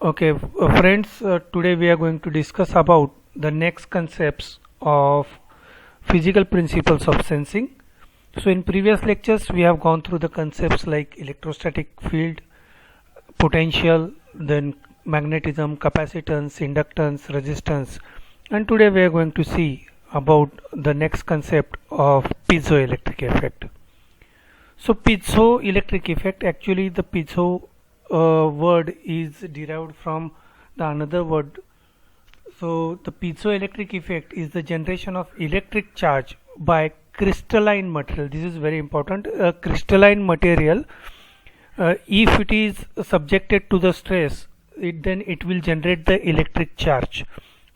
Okay, friends, today we are going to discuss about the next concepts of physical principles of sensing. So in previous lectures we have gone through the concepts like electrostatic field, potential, then magnetism, capacitance, inductance, resistance, and today we are going to see about the next concept of piezoelectric effect. So piezoelectric effect, actually the piezo word is derived from the another word. So the piezoelectric effect is the generation of electric charge by crystalline material. This is very important. Crystalline material, if it is subjected to the stress, then it will generate the electric charge.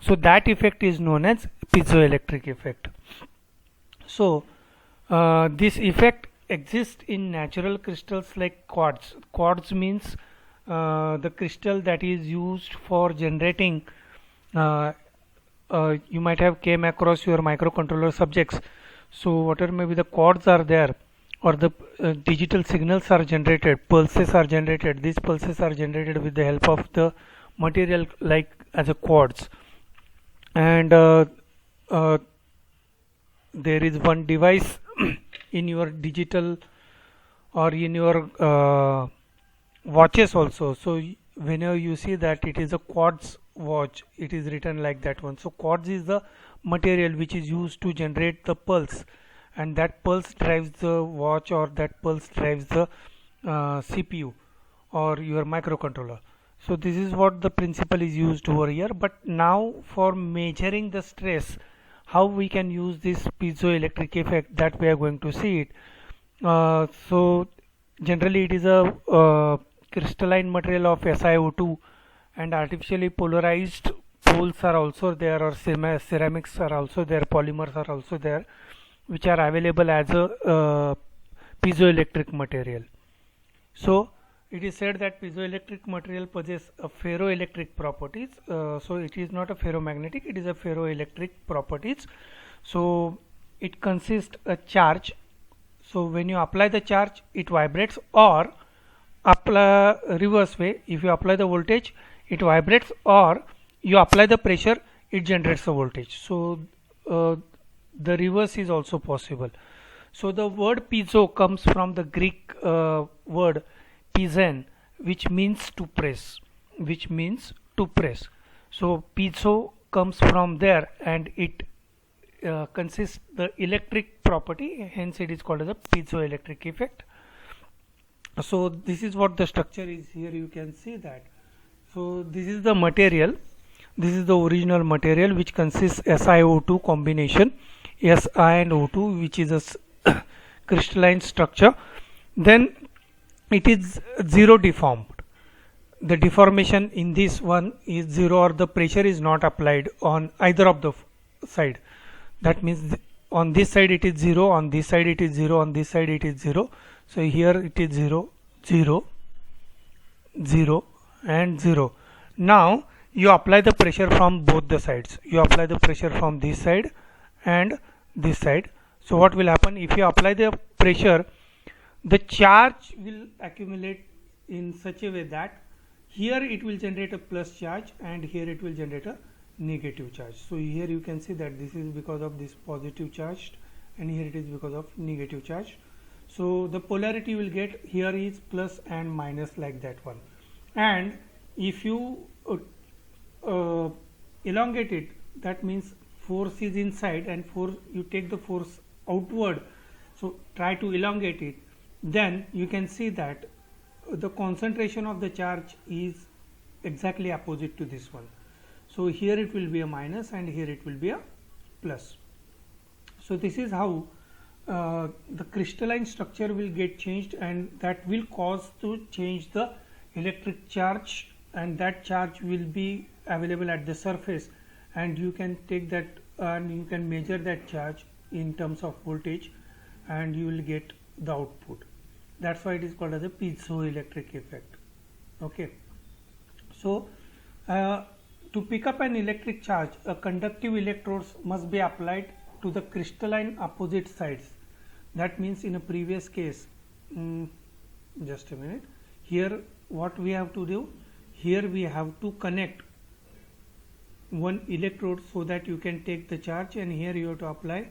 So that effect is known as piezoelectric effect. So this effect exists in natural crystals like quartz. Quartz means the crystal that is used for generating. You might have came across your microcontroller subjects. So whatever maybe the chords are there, or the digital signals are generated, pulses are generated. These pulses are generated with the help of the material like as a quartz. And there is one device in your digital or in your watches also. So whenever you see that it is a quartz watch, it is written like that one. So quartz is the material which is used to generate the pulse, and that pulse drives the watch, or that pulse drives the CPU or your microcontroller. So this is what the principle is used over here. But now for measuring the stress, how we can use this piezoelectric effect, that we are going to see it. So generally it is a crystalline material of SiO2, and artificially polarized poles are also there, or ceramics are also there, polymers are also there, which are available as a piezoelectric material. So it is said that piezoelectric material possess a ferroelectric properties. So it is not a ferromagnetic, it is a ferroelectric properties. So it consists a charge. So when you apply the charge, it vibrates, or apply reverse way, if you apply the voltage, it vibrates, or you apply the pressure, it generates the voltage. So the reverse is also possible. So the word piezo comes from the Greek word piezen, which means to press, so piezo comes from there, and it consists the electric property, hence it is called as a piezoelectric effect. So this is what the structure is. Here you can see that. So this is the material, this is the original material, which consists SiO2 combination, Si and O2, which is a crystalline structure. Then it is zero deformed. The deformation in this one is zero, or the pressure is not applied on either of the side. That means on this side it is 0, on this side it is 0, on this side it is 0. So here it is 0, 0, 0 and 0. Now you apply the pressure from both the sides. You apply the pressure from this side and this side. So what will happen, if you apply the pressure, the charge will accumulate in such a way that here it will generate a plus charge, and here it will generate a negative charge. So here you can see that this is because of this positive charge, and here it is because of negative charge. So the polarity will get, here is plus and minus, like that one. And if you elongate it, that means force is inside, and you take the force outward, so try to elongate it, then you can see that the concentration of the charge is exactly opposite to this one. So here it will be a minus, and here it will be a plus. So this is how the crystalline structure will get changed, and that will cause to change the electric charge, and that charge will be available at the surface, and you can take that and you can measure that charge in terms of voltage, and you will get the output. That's why it is called as a piezoelectric effect. Okay. So to pick up an electric charge, a conductive electrodes must be applied to the crystalline opposite sides. That means in a previous case, just a minute, here what we have to do, here we have to connect one electrode so that you can take the charge, and here you have to apply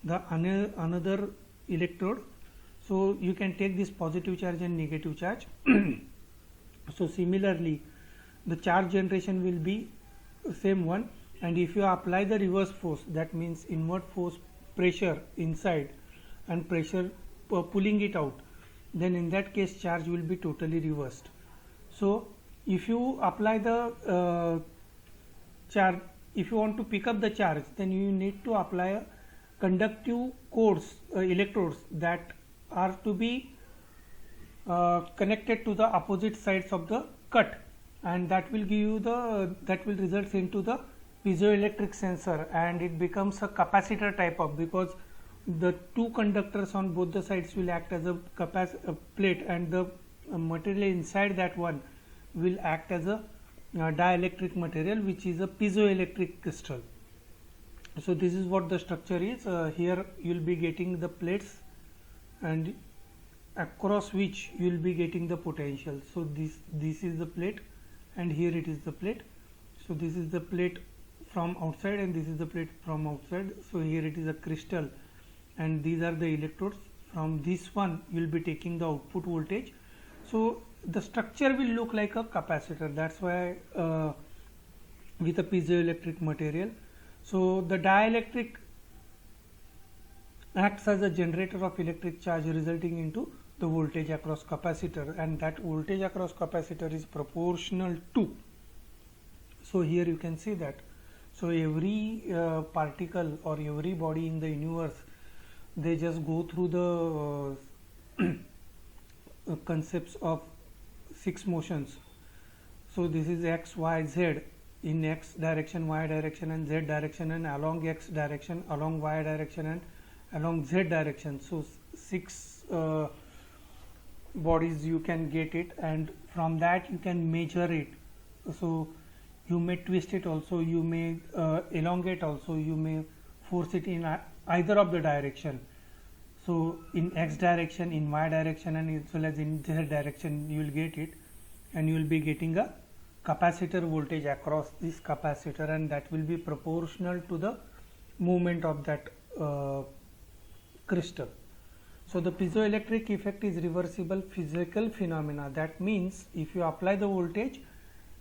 the another electrode, so you can take this positive charge and negative charge. So similarly the charge generation will be same one, and if you apply the reverse force, that means inward force, pressure inside and pressure pulling it out, then in that case charge will be totally reversed. So if you apply the charge, if you want to pick up the charge, then you need to apply a conductive cores, electrodes that are to be connected to the opposite sides of the cut, and that will give you the that will result into the piezoelectric sensor, and it becomes a capacitor type of, because the two conductors on both the sides will act as a plate, and the material inside that one will act as a dielectric material, which is a piezoelectric crystal. So this is what the structure is. Here you will be getting the plates, and across which you will be getting the potential. So this is the plate, and here it is the plate. So this is the plate from outside, and this is the plate from outside. So here it is a crystal, and these are the electrodes. From this one you will be taking the output voltage. So the structure will look like a capacitor. That's why with a piezoelectric material. So the dielectric acts as a generator of electric charge, resulting into the voltage across capacitor, and that voltage across capacitor is proportional to. So here you can see that. So every particle or every body in the universe, they just go through the concepts of 6 motions. So this is x, y, z, in x direction, y direction and z direction, and along x direction, along y direction and along z direction. So 6 bodies you can get it, and from that you can measure it. So you may twist it also, you may elongate also, you may force it in either of the direction. So in x direction, in y direction, and as well as in z direction you will get it, and you will be getting a capacitor voltage across this capacitor, and that will be proportional to the movement of that crystal. So the piezoelectric effect is reversible physical phenomena. That means if you apply the voltage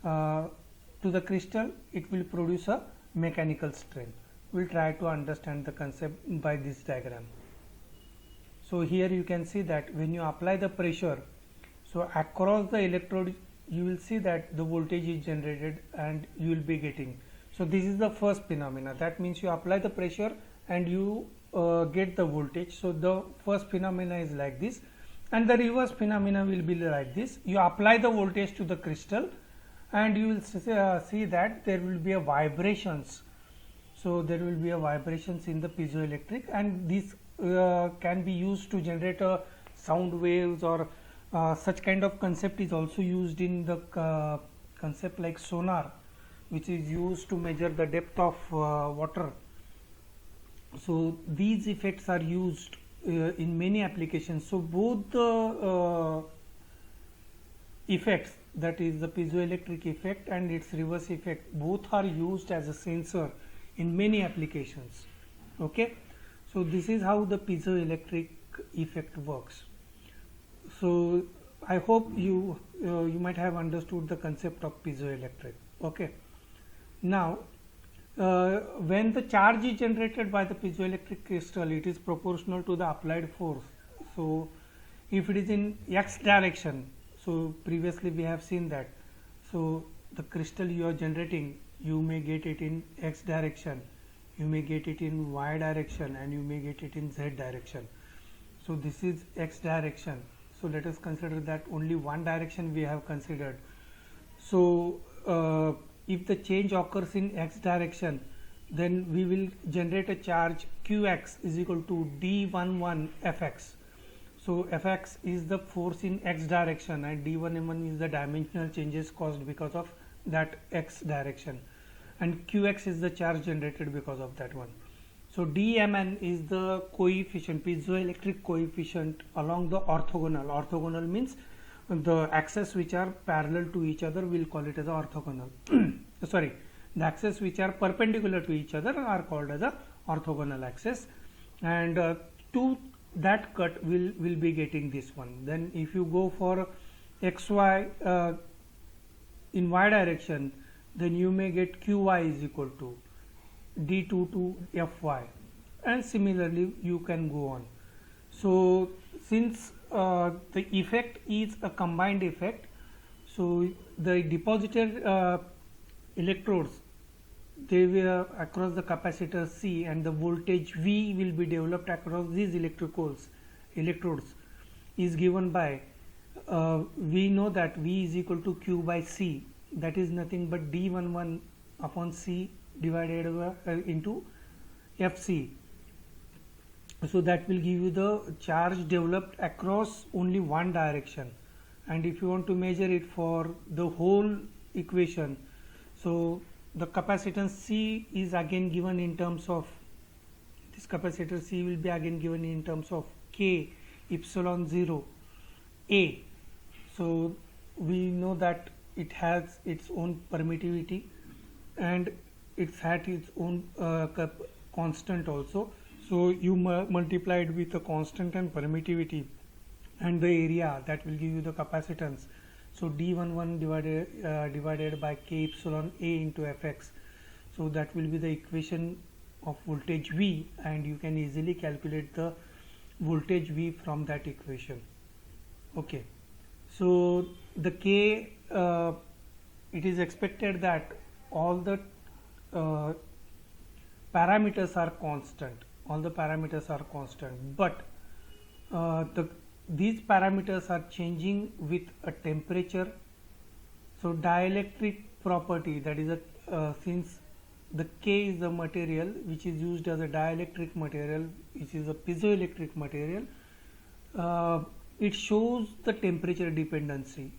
to the crystal, it will produce a mechanical strain. We will try to understand the concept by this diagram. So here you can see that when you apply the pressure, so across the electrode you will see that the voltage is generated, and you will be getting. So this is the first phenomena. That means you apply the pressure and you get the voltage. So the first phenomena is like this, and the reverse phenomena will be like this. You apply the voltage to the crystal, and you will see that there will be a vibrations. So there will be a vibrations in the piezoelectric, and this can be used to generate sound waves, or such kind of concept is also used in the concept like sonar, which is used to measure the depth of water. So these effects are used in many applications. So both the effects, that is the piezoelectric effect and its reverse effect, both are used as a sensor in many applications. Okay, so this is how the piezoelectric effect works. So I hope you might have understood the concept of piezoelectric. Okay, now when the charge is generated by the piezoelectric crystal, it is proportional to the applied force. So if it is in x direction, so previously we have seen that, so the crystal you are generating, you may get it in x direction, you may get it in y direction, and you may get it in z direction. So this is x direction. So let us consider that only one direction we have considered. So if the change occurs in x direction, then we will generate a charge qx is equal to d11 fx. So fx is the force in x direction, and d1m1 is the dimensional changes caused because of that x direction, and qx is the charge generated because of that one. So dmn is the coefficient, piezoelectric coefficient along the orthogonal. Orthogonal means the axes which are parallel to each other, we'll call it as a orthogonal. Sorry, the axes which are perpendicular to each other are called as a orthogonal axis, and to that cut will be getting this one. Then if you go for xy in y direction, then you may get qy is equal to d2 to fy, and similarly you can go on. So since the effect is a combined effect, so the deposited electrodes, they will across the capacitor C, and the voltage V will be developed across these electrodes is given by we know that V is equal to Q by C, that is nothing but D11 upon C divided by, into FC. So that will give you the charge developed across only one direction. And if you want to measure it for the whole equation, so the capacitance C is again given in terms of, this capacitor C will be again given in terms of K epsilon 0 A. So we know that it has its own permittivity, and it's had its own constant also. So you multiply it with the constant and permittivity and the area, that will give you the capacitance. So D11 divided by K epsilon A into Fx. So that will be the equation of voltage V, and you can easily calculate the voltage V from that equation. Okay. So the K, it is expected that all the parameters are constant. All the parameters are constant, but these parameters are changing with a temperature. So dielectric property, that is a since the K is the material which is used as a dielectric material, which is a piezoelectric material, it shows the temperature dependency.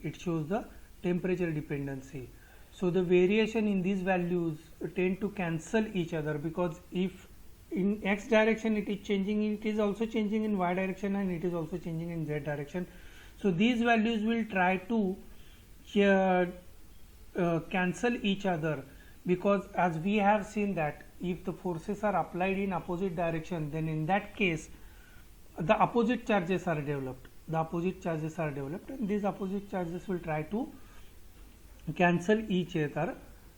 So the variation in these values tend to cancel each other, because if in x direction it is changing, it is also changing in y direction, and it is also changing in z direction. So these values will try to cancel each other, because as we have seen that if the forces are applied in opposite direction, then in that case the opposite charges are developed. And these opposite charges will try to cancel each other.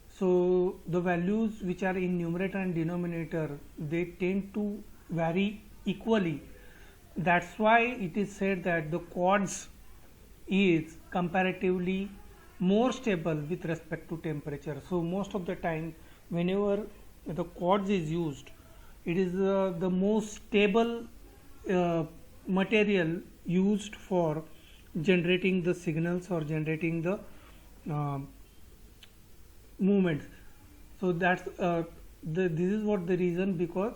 So the values which are in numerator and denominator, they tend to vary equally. That's why it is said that the quartz is comparatively more stable with respect to temperature. So most of the time whenever the quartz is used, it is the most stable material used for generating the signals or generating the movements. So that's this is what the reason, because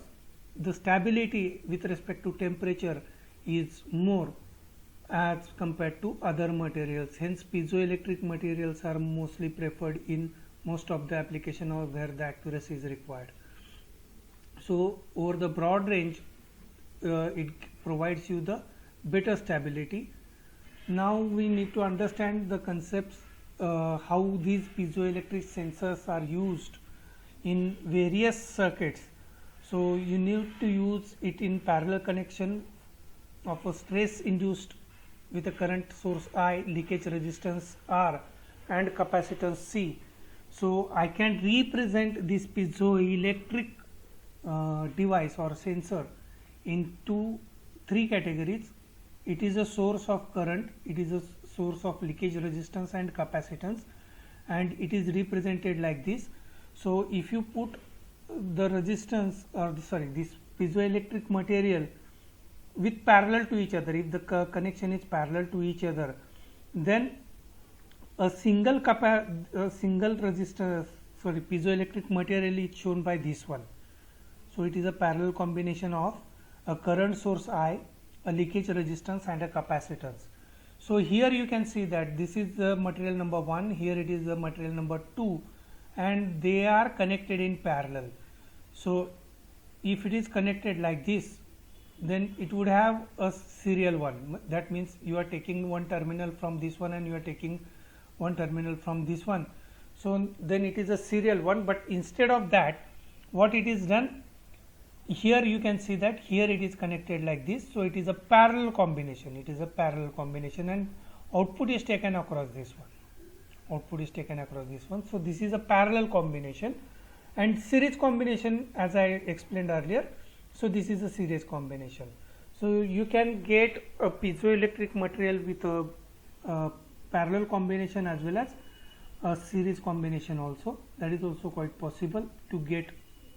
the stability with respect to temperature is more as compared to other materials. Hence piezoelectric materials are mostly preferred in most of the application or where the accuracy is required. So over the broad range it provides you the better stability. Now we need to understand the concepts, how these piezoelectric sensors are used in various circuits. So you need to use it in parallel connection of a stress induced with a current source I, leakage resistance R, and capacitance C. So I can represent this piezoelectric device or sensor into three categories. It is a source of current, it is a source of leakage resistance and capacitance, and it is represented like this. So if you put the resistance, or this piezoelectric material with parallel to each other, if the connection is parallel to each other, then a single resistor, piezoelectric material is shown by this one. So it is a parallel combination of a current source I, a leakage resistance, and a capacitance. So here you can see that this is the material number 1, here it is the material number 2, and they are connected in parallel. So if it is connected like this, then it would have a serial one. That means you are taking one terminal from this one and you are taking one terminal from this one. So then it is a serial one, but instead of that, what it is done, here you can see that here it is connected like this. So it is a parallel combination. It is a parallel combination, and output is taken across this one. Output is taken across this one. So this is a parallel combination, and series combination, as I explained earlier. So this is a series combination. So you can get a piezoelectric material with a parallel combination as well as a series combination also. That is also quite possible to get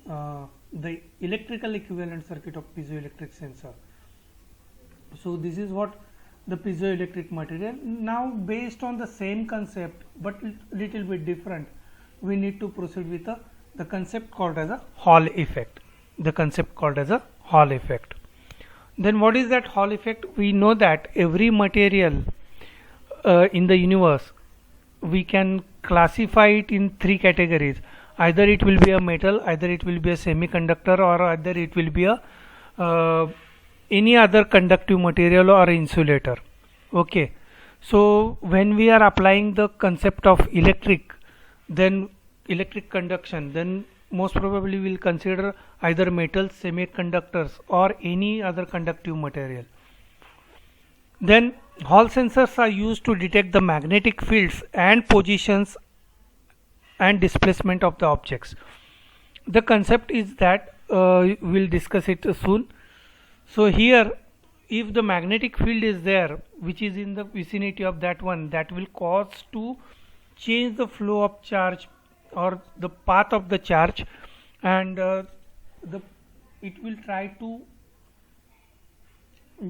the electrical equivalent circuit of piezoelectric sensor. So this is what the piezoelectric material. Now based on the same concept but little bit different, we need to proceed with the concept called as a Hall effect. The concept called as a Hall effect. Then what is that Hall effect? We know that every material in the universe, we can classify it in three categories. Either it will be a metal, either it will be a semiconductor, or either it will be a any other conductive material or insulator. Okay, so when we are applying the concept of electric conduction, then most probably we will consider either metals, semiconductors, or any other conductive material. Then Hall sensors are used to detect the magnetic fields and positions and displacement of the objects. The concept is that we'll discuss it soon. So here, if the magnetic field is there, which is in the vicinity of that one, that will cause to change the flow of charge or the path of the charge, and it will try to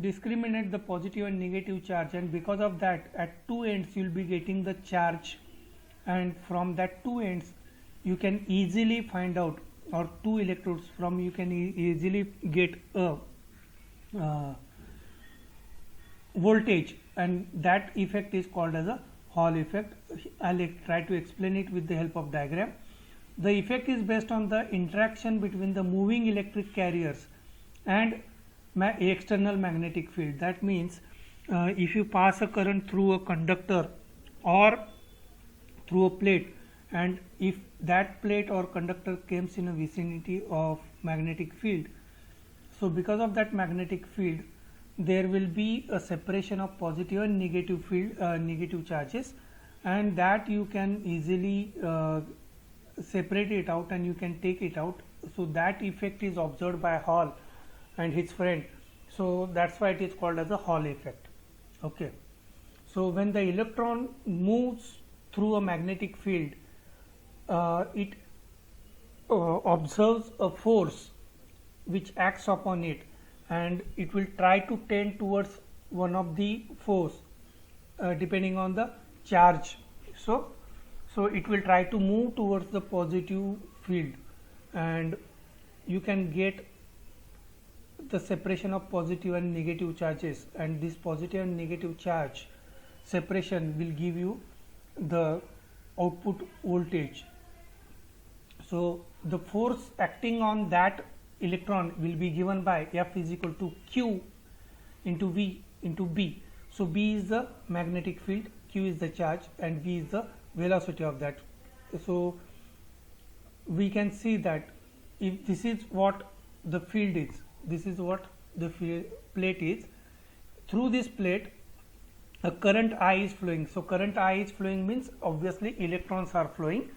discriminate the positive and negative charge, and because of that, at two ends you will be getting the charge, and from that two ends you can easily find out, or two electrodes from you can easily get a voltage, and that effect is called as a Hall effect. I'll try to explain it with the help of diagram. The effect is based on the interaction between the moving electric carriers and external magnetic field. That means if you pass a current through a conductor or through a plate, and if that plate or conductor comes in a vicinity of magnetic field, so because of that magnetic field there will be a separation of positive and negative field, negative charges, and that you can easily separate it out and you can take it out. So that effect is observed by Hall and his friend. So that's why it is called as a Hall effect. Okay. So when the electron moves through a magnetic field, it observes a force which acts upon it, and it will try to tend towards one of the force depending on the charge. So it will try to move towards the positive field, and you can get the separation of positive and negative charges, and this positive and negative charge separation will give you the output voltage. So the force acting on that electron will be given by F is equal to Q into V into B. So B is the magnetic field, Q is the charge, and V is the velocity of that. So we can see that if this is what the field is, this is what the plate is, through this plate a current I is flowing. So current I is flowing means obviously electrons are flowing.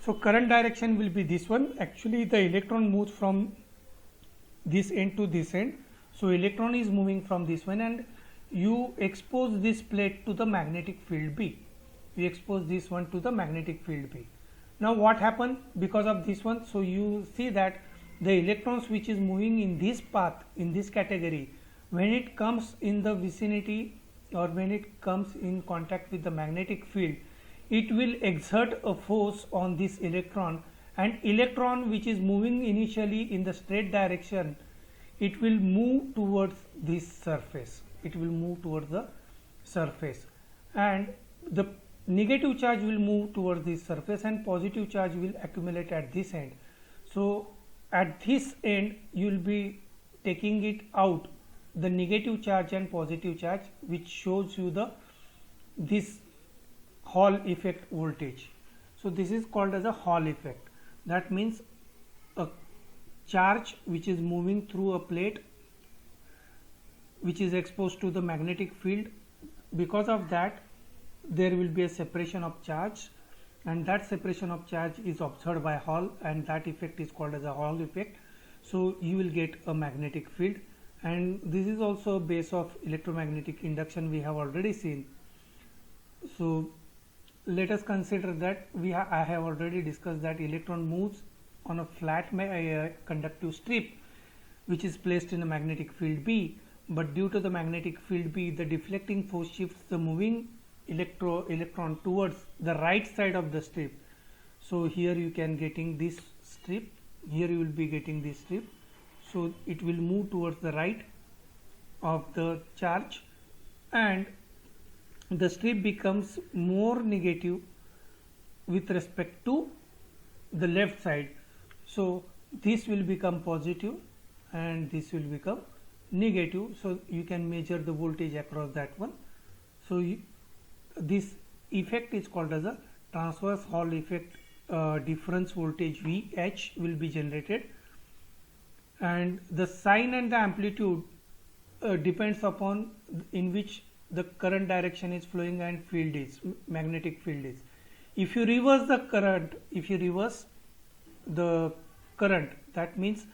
So current direction will be this one. Actually the electron moves from this end to this end. So electron is moving from this one, and you expose this plate to the magnetic field B. You expose this one to the magnetic field B. Now what happened because of this one? So you see that the electrons which is moving in this path, in this category, when it comes in the vicinity or when it comes in contact with the magnetic field, it will exert a force on this electron, and electron which is moving initially in the straight direction, it will move towards this surface. It will move towards the surface, and the negative charge will move towards this surface, and positive charge will accumulate at this end. So at this end you will be taking it out the negative charge and positive charge, which shows you the this Hall effect voltage. So this is called as a Hall effect. That means a charge which is moving through a plate which is exposed to the magnetic field. Because of that, there will be a separation of charge, and that separation of charge is observed by Hall, and that effect is called as a Hall effect. So you will get a magnetic field, and this is also a base of electromagnetic induction we have already seen. So let us consider that I have already discussed that electron moves on a flat conductive strip which is placed in a magnetic field B, but due to the magnetic field B, the deflecting force shifts the moving electron towards the right side of the strip. So here you can getting this strip, here you will be getting this strip, so it will move towards the right of the charge, and the strip becomes more negative with respect to the left side. So this will become positive and this will become negative, so you can measure the voltage across that one. So this effect is called as a transverse Hall effect. Difference voltage VH will be generated, and the sign and the amplitude depends upon in which the current direction is flowing and field is magnetic field is. If you reverse the current, that means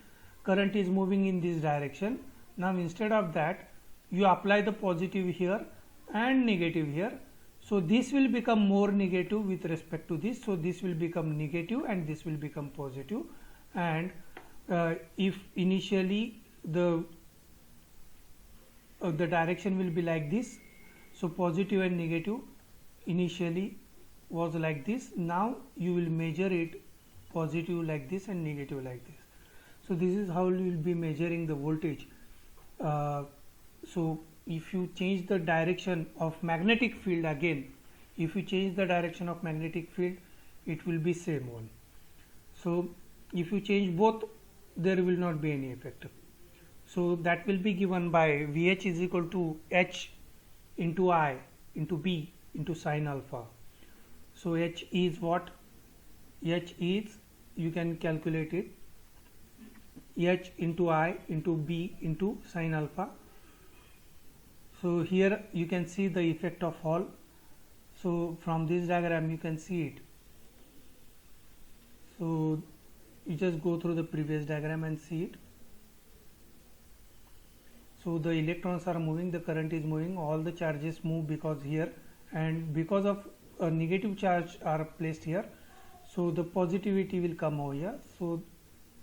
current is moving in this direction. Now instead of that, you apply the positive here and negative here, so this will become more negative with respect to this, so this will become negative and this will become positive. And if initially the direction will be like this, so positive and negative initially was like this, now you will measure it positive like this and negative like this. So this is how you will be measuring the voltage. So if you change the direction of magnetic field again, if you change the direction of magnetic field, it will be same one. So if you change both, there will not be any effect. So that will be given by VH is equal to H into I into B into sine alpha. So H is what? H is, you can calculate it, H into I into B into sine alpha. So here you can see the effect of Hall. So from this diagram you can see it. So you just go through the previous diagram and see it. So the electrons are moving, the current is moving, all the charges move because here, and because of a negative charge are placed here, so the positivity will come over here. So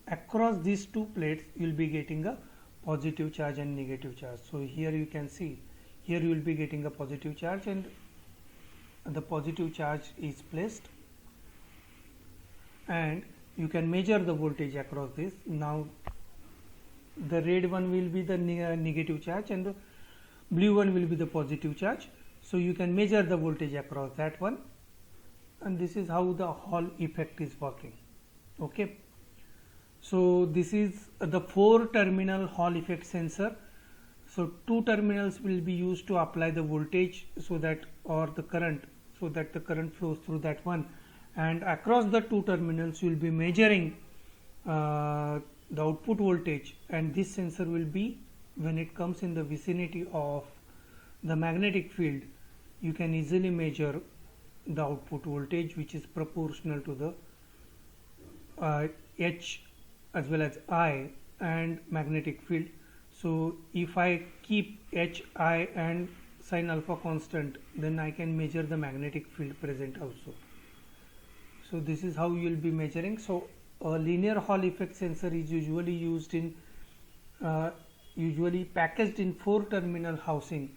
across these two plates you will be getting a positive charge and negative charge. So here you can see, here you will be getting a positive charge and the positive charge is placed, and you can measure the voltage across this. Now the red one will be the negative charge and the blue one will be the positive charge. So you can measure the voltage across that one, and this is how the Hall effect is working. Okay, so this is the 4-terminal Hall effect sensor. So 2 terminals will be used to apply the voltage, so that, or the current, so that the current flows through that one, and across the 2 terminals you will be measuring the output voltage, and this sensor will be, when it comes in the vicinity of the magnetic field, you can easily measure the output voltage, which is proportional to the H as well as I and magnetic field. So if I keep H, I and sine alpha constant, then I can measure the magnetic field present also. So this is how you will be measuring. So a linear Hall effect sensor is usually used in usually packaged in 4-terminal housing,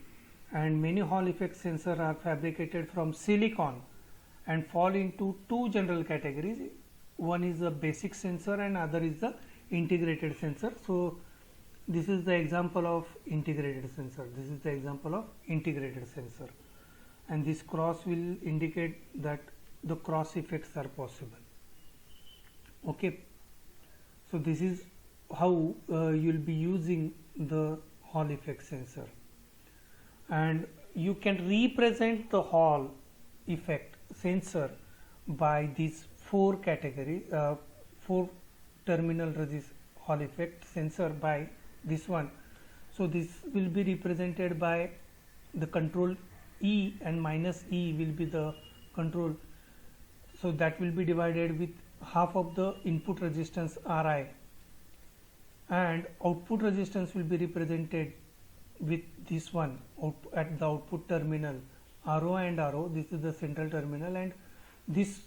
and many Hall effect sensors are fabricated from silicon and fall into 2 general categories. One is a basic sensor and other is the integrated sensor. So this is the example of integrated sensor. This is the example of integrated sensor, and this cross will indicate that the cross effects are possible. Okay, so this is how you'll be using the Hall effect sensor, and you can represent the Hall effect sensor by these four category, four terminal resist Hall effect sensor by this one. So this will be represented by the control E, and minus E will be the control. So that will be divided with half of the input resistance Ri, and output resistance will be represented with this one at the output terminal RO and RO. This is the central terminal, and this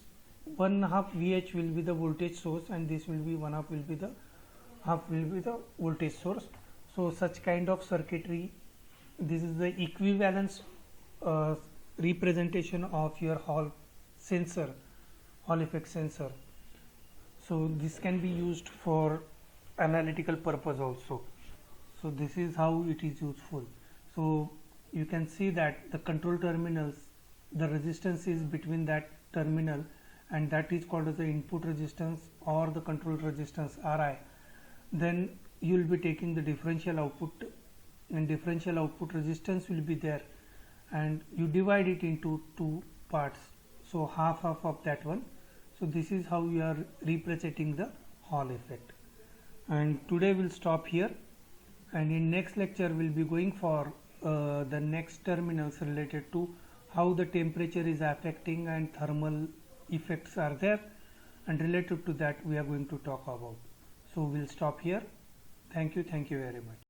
1/2 VH will be the voltage source, and this will be 1/2 will be the voltage source. So such kind of circuitry, this is the equivalence representation of your Hall sensor, Hall effect sensor. So this can be used for analytical purpose also. So this is how it is useful. So you can see that the control terminals, the resistance is between that terminal, and that is called as the input resistance or the control resistance Ri. Then you will be taking the differential output, and differential output resistance will be there, and you divide it into two parts, so half of that one. So this is how you are representing the Hall effect. And today we'll stop here, and in next lecture we'll be going for the next terminals related to how the temperature is affecting and thermal effects are there, and related to that we are going to talk about. So we'll stop here. Thank you very much.